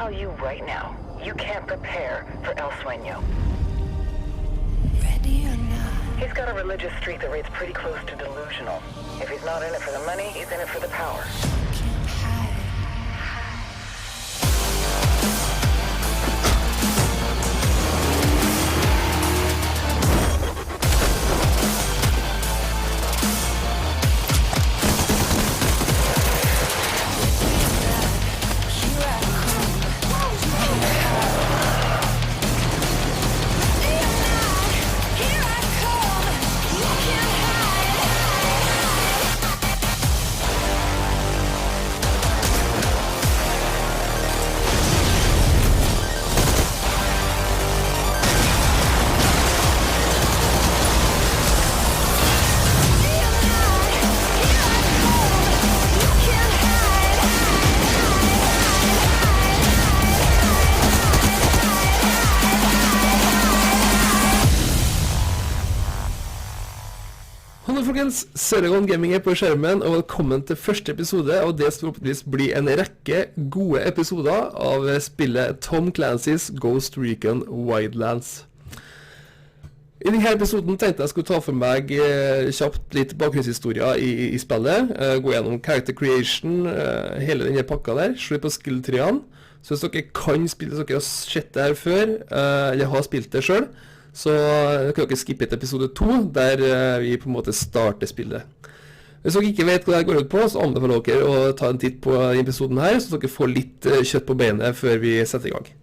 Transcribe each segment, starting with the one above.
tell you right now, you can't prepare for El Sueño. Ready or not? He's got a religious streak that rates pretty close to delusional. If he's not in it for the money, he's in it for the power. Can't hide. Hallo folkens, Serien Gaming på skjermen, og velkommen til første episode av det som forhåpentligvis blir en rekke gode episoder av spillet Tom Clancy's Ghost Recon Wildlands. I denne episoden tenkte jeg skulle ta for meg kjapt litt bakgrunnshistorier i spillet, gå gjennom character creation, hele denne pakka der, slå på skill-treene. Så hvis dere kan spille, hvis dere har sett det her før, eller har spilt det selv, så kan dere skippe til episode 2, der vi på en måte starter spillet. Hvis dere ikke vet hva det går ut på, så anbefaler dere å ta en titt på episoden her, så dere får litt kjøtt på beinet før vi setter i gang.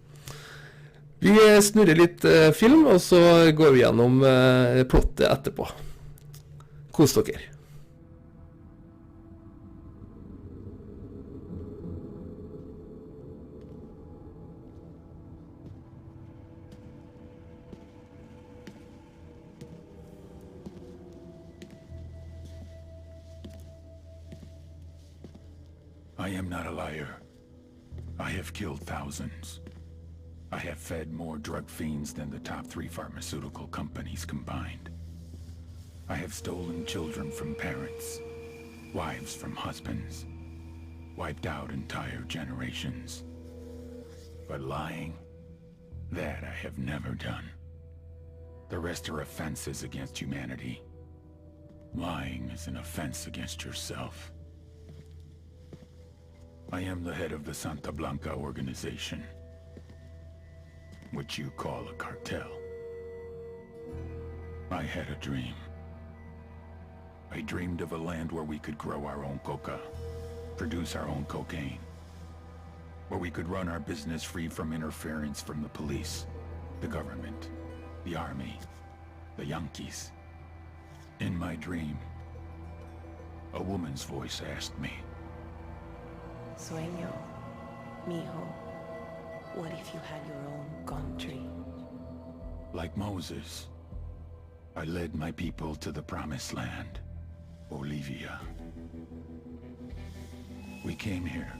Vi snurrer litt film, og så går vi gjennom plottet etterpå. Kos dere. I am not a liar. I have killed thousands. I have fed more drug fiends than the top 3 pharmaceutical companies combined. I have stolen children from parents, wives from husbands, wiped out entire generations. But lying, that I have never done. The rest are offenses against humanity. Lying is an offense against yourself. I am the head of the Santa Blanca organization, which you call a cartel. I had a dream. I dreamed of a land where we could grow our own coca, produce our own cocaine, where we could run our business free from interference from the police, the government, the army, the Yankees. In my dream, a woman's voice asked me, Sueño, mijo, what if you had your own country? like Moses, I led my people to the promised land, Bolivia. We came here.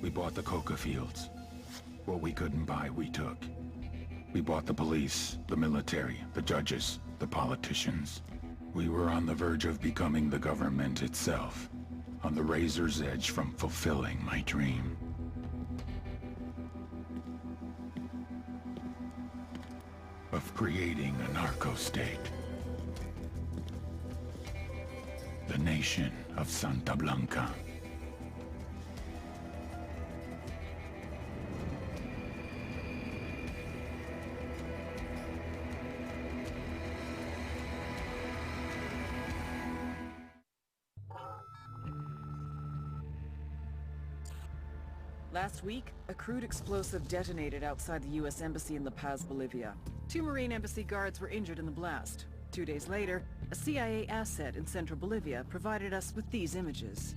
We bought the coca fields. What we couldn't buy, we took. We bought the police, the military, the judges, the politicians. We were on the verge of becoming the government itself, on the razor's edge from fulfilling my dream. Of creating a narco-state. The nation of Santa Blanca. Last week, a crude explosive detonated outside the U.S. Embassy in La Paz, Bolivia. 2 Marine Embassy guards were injured in the blast. 2 days later, a CIA asset in central Bolivia provided us with these images.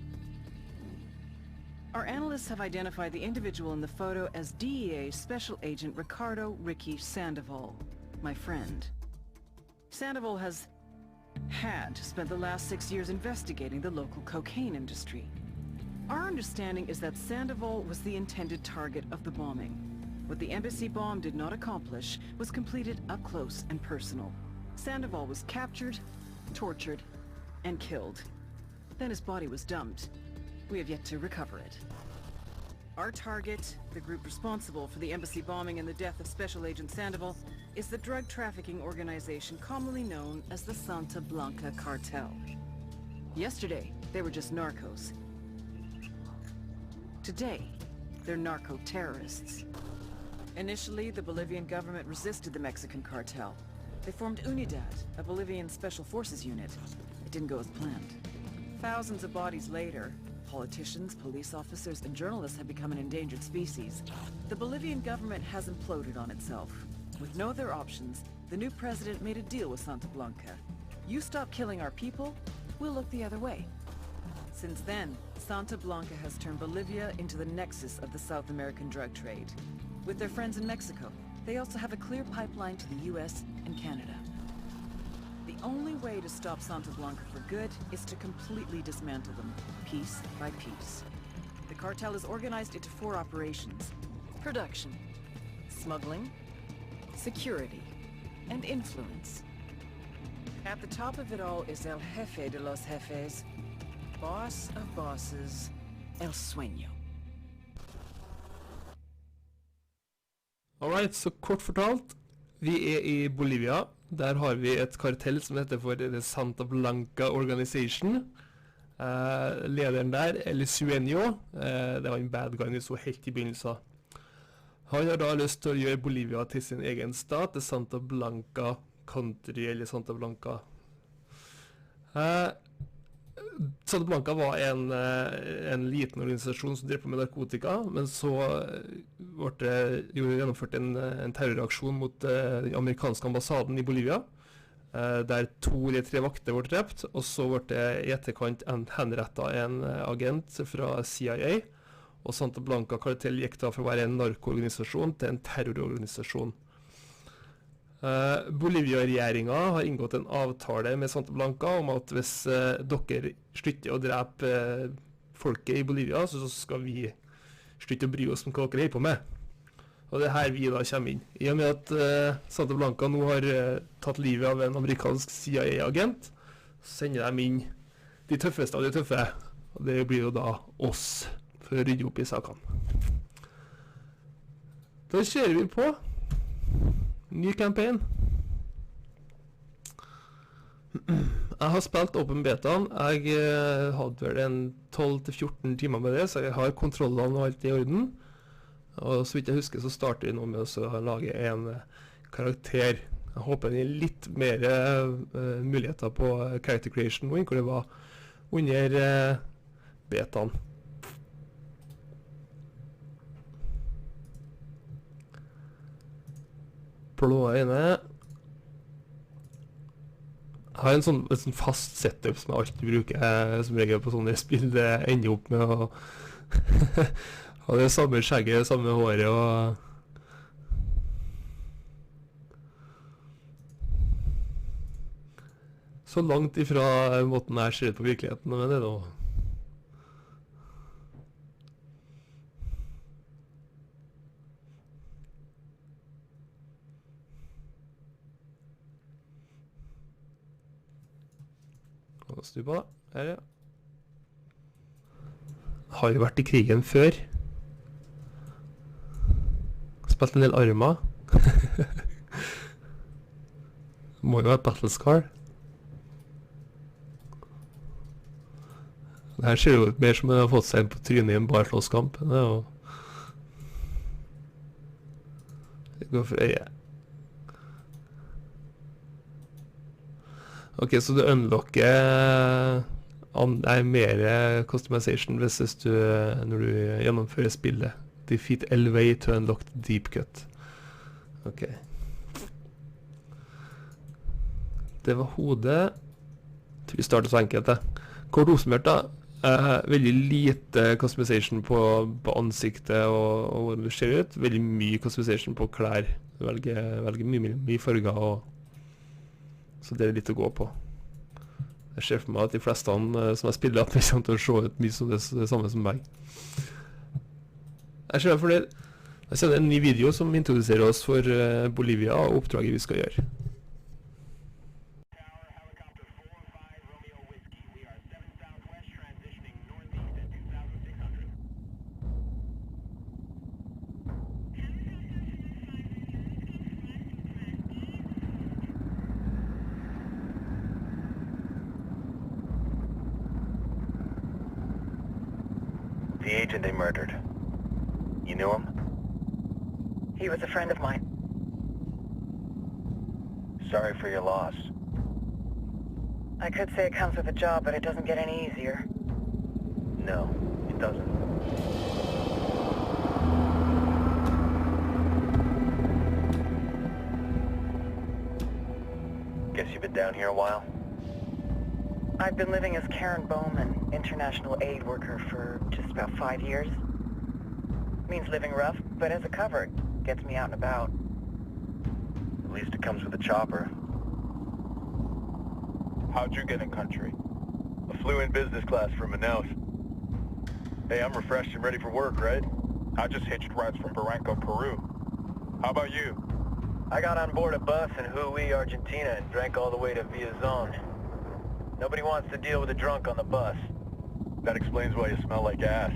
Our analysts have identified the individual in the photo as DEA Special Agent Ricardo Ricky Sandoval, my friend. Sandoval had spent the last 6 years investigating the local cocaine industry. Our understanding is that Sandoval was the intended target of the bombing. What the embassy bomb did not accomplish was completed up close and personal. Sandoval was captured, tortured, and killed. Then his body was dumped. We have yet to recover it. Our target, the group responsible for the embassy bombing and the death of Special Agent Sandoval, is the drug trafficking organization commonly known as the Santa Blanca Cartel. Yesterday, they were just narcos. Today, they're narco-terrorists. Initially, the Bolivian government resisted the Mexican cartel. They formed Unidad, a Bolivian special forces unit. It didn't go as planned. Thousands of bodies later, politicians, police officers, and journalists have become an endangered species. The Bolivian government has imploded on itself. With no other options, the new president made a deal with Santa Blanca. You stop killing our people, we'll look the other way. Since then, Santa Blanca has turned Bolivia into the nexus of the South American drug trade. With their friends in Mexico, they also have a clear pipeline to the US and Canada. The only way to stop Santa Blanca for good is to completely dismantle them, piece by piece. The cartel is organized into 4 operations: production, smuggling, security, and influence. At the top of it all is El Jefe de los Jefes, boss of bosses, El Sueño. Alright, så kort fortalt, vi i Bolivia. Der har vi et kartell som heter for The Santa Blanca Organization. Lederen der, El Sueño, det var en bad guy vi så helt i begynnelsen. Han har da lyst til å gjøre Bolivia til sin egen stat, The Santa Blanca Country, eller Santa Blanca. Santa Blanca var en liten organisasjon som drev på med narkotika, men så ble det gjennomført en terroraksjon mot den amerikanske ambassaden i Bolivia, der 2 eller 3 vakter ble drept, og så ble det i etterkant henrettet en agent fra CIA, og Santa Blanca Cartel gikk da fra å være en narkoorganisasjon til en terrororganisasjon. Bolivia-regjeringen har inngått en avtale med Santa Blanca om at hvis dere slutter å drepe folket i Bolivia, så skal vi slutte å bry oss om hva dere er på med. Og det er her vi da kommer inn. I og med at Santa Blanca nå har tatt livet av en amerikansk CIA-agent, så sender de inn de tøffeste av de tøffe. Og det blir jo da oss, for å rydde opp i sakene. Da kjører vi på. Ny campaign. Jeg har spilt Open Betaen. Jeg hadde vel en 12-14 timer med det, så jeg har kontrollene og alt i orden. Og så vidt jeg husker så starter vi nå med å lage en karakter. Jeg håper det gir litt mer muligheter på character creation nå, hvor det var under betaen. Blå øyne. Jeg har en sånn fast setup som jeg alltid bruker som regel på sånne spill. Det ender opp med å ha det samme skjegget, samme håret og så langt ifra måten jeg ser ut på virkeligheten, men det er da Stupa, her ja. Har jo vært i krigen før. Spilt en del armer. Må jo være battlescar. Det her ser jo ut mer som det har fått seg på trynet i en barslåsskamp. Det er jo det går for øye. Ok, så du unlocker mer customization hvis du, når du gjennomfører spillet. Defeat L-Way to unlock the deep cut. Ok. Det var hodet. Jeg tror vi starter så enkelt det. Kort oppsummert da. Veldig lite customization på ansiktet og hvordan det ser ut. Veldig mye customization på klær. Du velger mye farger og så det er litt å gå på. Jeg ser for meg at de fleste som jeg spiller at det kommer til å se ut mye som det samme som meg. Jeg ser for det. Jeg sender en ny video som introduserer oss for Bolivia og oppdraget vi skal gjøre. The agent they murdered. You knew him? He was a friend of mine. Sorry for your loss. I could say it comes with a job, but it doesn't get any easier. No, it doesn't. Guess you've been down here a while? I've been living as Karen Bowman, international aid worker, for just about 5 years. Means living rough, but as a cover, it gets me out and about. At least it comes with a chopper. How'd you get in country? I flew in business class from Manaus. Hey, I'm refreshed and ready for work, right? I just hitched rides from Barranco, Peru. How about you? I got on board a bus in Hui, Argentina and drank all the way to Villazon. Nobody wants to deal with a drunk on the bus. That explains why you smell like ass.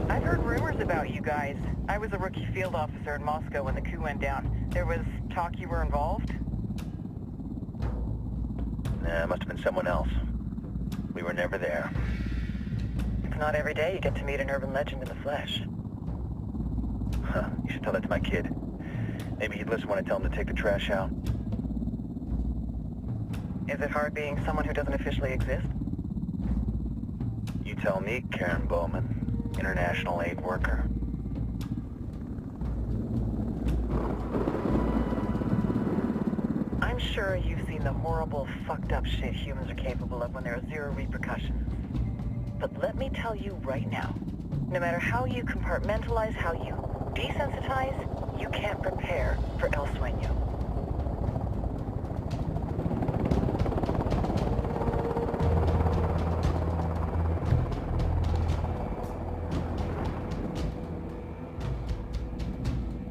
I've heard rumors about you guys. I was a rookie field officer in Moscow when the coup went down. There was talk you were involved? Nah, it must have been someone else. We were never there. It's not every day you get to meet an urban legend in the flesh. Huh, you should tell that to my kid. Maybe he'd listen when I tell him to take the trash out. Is it hard being someone who doesn't officially exist? You tell me, Karen Bowman, international aid worker. I'm sure you've seen the horrible, fucked up shit humans are capable of when there are zero repercussions. But let me tell you right now, no matter how you compartmentalize, how you desensitize, you can't prepare for El Sueño.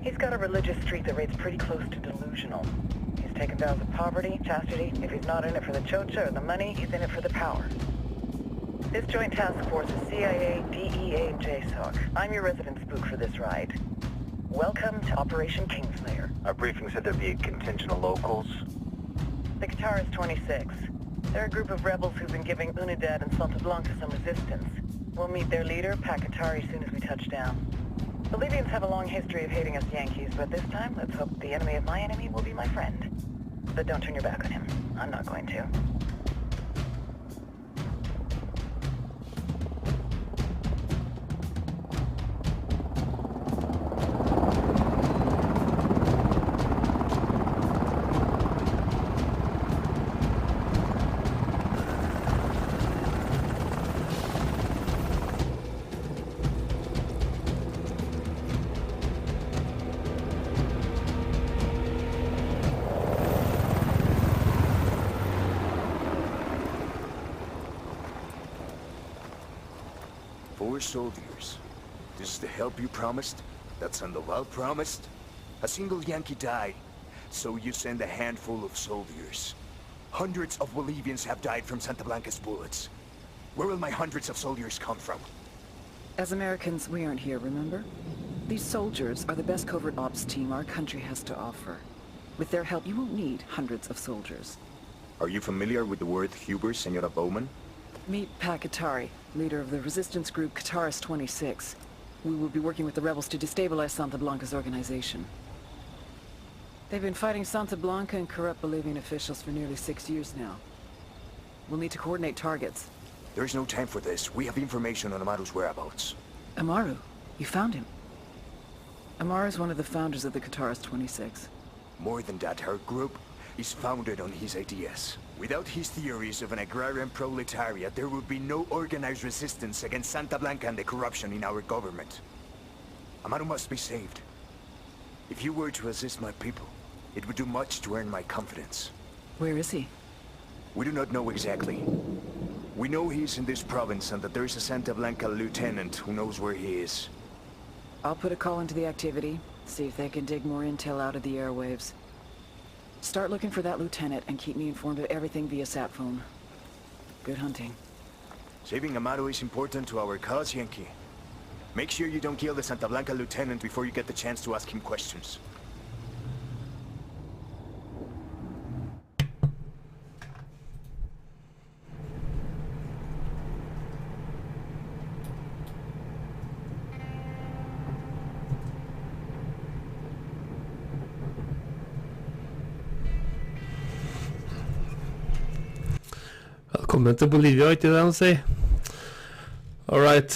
He's got a religious streak that rates pretty close to delusional. He's taken vows of poverty, chastity. If he's not in it for the chocha or the money, he's in it for the power. This joint task force is CIA, DEA, and JSOC. I'm your resident spook for this ride. Welcome to Operation Kingslayer. Our briefing said there'd be a contingent of locals. The Qatar is 26. They're a group of rebels who've been giving Unidad and Santa Blanca some resistance. We'll meet their leader, Pakatari, as soon as we touch down. The Libyans have a long history of hating us Yankees, but this time, let's hope the enemy of my enemy will be my friend. But don't turn your back on him. I'm not going to. Soldiers. This is the help you promised? That Sandoval promised? A single Yankee died, so you send a handful of soldiers. Hundreds of Bolivians have died from Santa Blanca's bullets. Where will my hundreds of soldiers come from? As Americans, we aren't here, remember? These soldiers are the best covert ops team our country has to offer. With their help, you won't need hundreds of soldiers. Are you familiar with the word Huber, Senora Bowman? Meet Pakatari, leader of the resistance group Qatar's 26. We will be working with the rebels to destabilize Santa Blanca's organization. They've been fighting Santa Blanca and corrupt Bolivian officials for nearly 6 years now. We'll need to coordinate targets. There's no time for this. We have information on Amaru's whereabouts. Amaru? You found him? Amaru is one of the founders of the Qatar's 26. More than that, her group is founded on his ideas. Without his theories of an agrarian proletariat, there would be no organized resistance against Santa Blanca and the corruption in our government. Amaru must be saved. If you were to assist my people, it would do much to earn my confidence. Where is he? We do not know exactly. We know he's in this province and that there is a Santa Blanca lieutenant who knows where he is. I'll put a call into the activity, see if they can dig more intel out of the airwaves. Start looking for that lieutenant and keep me informed of everything via sat phone. Good hunting. Saving Amaru is important to our cause, Yankee. Make sure you don't kill the Santa Blanca lieutenant before you get the chance to ask him questions. Velkommen til Bolivia, ikke det han sier? Alright.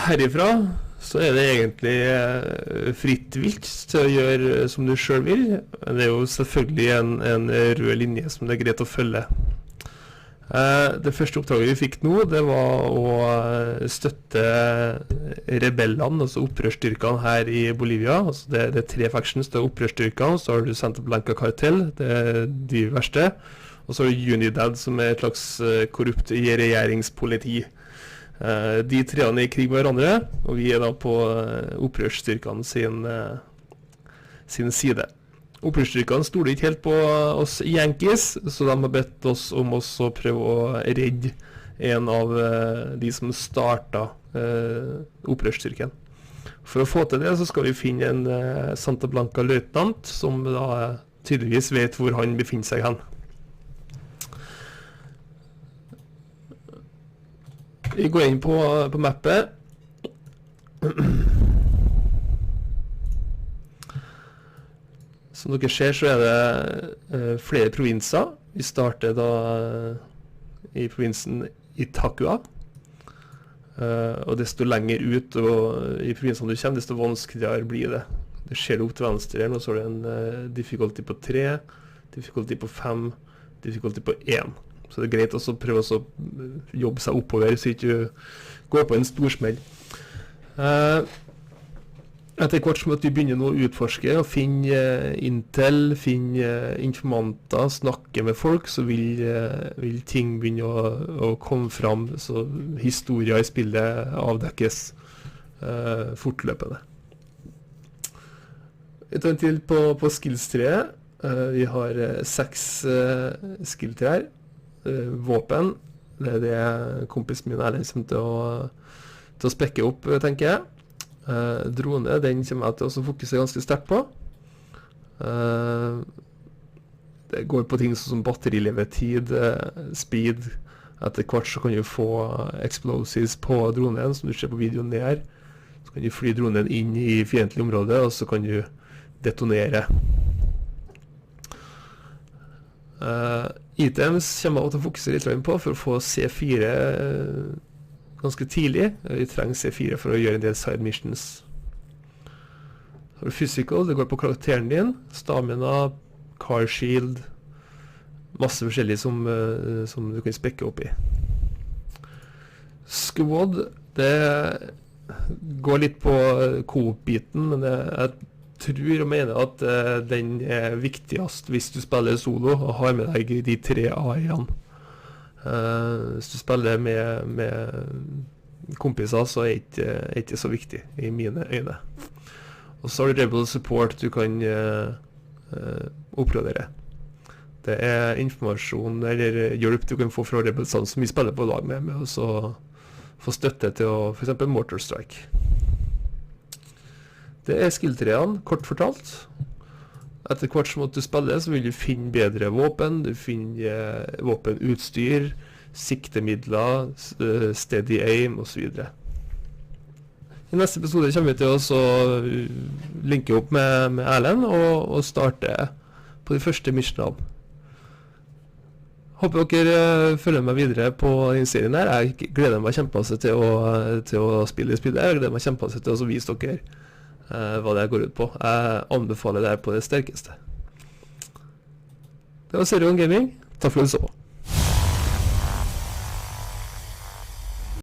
Herifra så det egentlig fritt vilt til å gjøre som du selv vil. Det jo selvfølgelig en rød linje som det greit å følge. Det første oppdraget vi fikk nå, det var å støtte rebellene, altså opprørsstyrkene her i Bolivia. Altså det 3 factions, det opprørsstyrkene, så har du Santa Blanca Cartel, det de verste. Og så har du Unidad, som et slags korrupt regjeringspoliti. De 3 i krig med hverandre, og vi da på opprørsstyrkene sin side. Opprørsstyrkene stoler ikke helt på oss Yankees, så de har bedt oss om å prøve å redde en av de som startet opprørsstyrken. For å få til det så skal vi finne en Santa Blanca løytnant, som da tydeligvis vet hvor han befinner seg hen. Vi går inn på mappet. Som dere ser så det flere provinser. Vi starter da i provinsen Itakua. Og desto lenger ut i provinsen du kommer, desto vanskeligere blir det. Det ser det opp til venstre, og så det en difficulty på 3, difficulty på 5, difficulty på 1. Så det greit også å prøve å jobbe seg oppover, så ikke går på en storsmell. Etter hvert som at vi begynner nå å utforske og finne intel, finne informanter, snakke med folk, så vil ting begynne å komme fram, så historier i spillet avdekkes fortløpende. Vi tar en til på skills-treet. Vi har 6 skill-treer. Våpen, det det kompisen min Erlend kommer til å spekke opp, tenker jeg. Drone, den kommer jeg til å fokusere ganske sterkt på. Det går på ting som batterilevetid, speed. Etter hvert så kan du få explosives på dronen, som du ser på videoen ned her. Så kan du fly dronen inn i fiendtlig område, og så kan du detonere. Items kommer jeg til å fokusere litt på for å få C4 ganske tidlig. Vi trenger C4 for å gjøre en del side missions. Så har du physical, det går på karakteren din, stamina, car shield, masse forskjellig som du kan spekke opp i. Squad, det går litt på co-op-biten, men jeg tror og mener at den viktigst hvis du spiller solo og har med deg de 3 AI-ene. Hvis du spiller med kompiser, så ikke så viktig i mine øyne. Og så har du Rebel Support du kan oppgradere. Det informasjon eller hjelp du kan få fra Rebelsene som vi spiller på lag med å få støtte til å, for eksempel Mortar Strike. Det skill-treene, kort fortalt. Etter hvert som at du spiller, så vil du finne bedre våpen, du finner våpenutstyr, siktemidler, steady aim og så videre. I neste episode kommer vi til å linke opp med Erlend og starte på de første missionene. Håper dere følger meg videre på denne serien her. Jeg gleder meg kjempemasse til å spille spillet. Jeg gleder meg kjempemasse til å vise dere hva det går ut på. Jeg anbefaler det på det sterkeste. Det var Serien Gaming. Takk for at du så.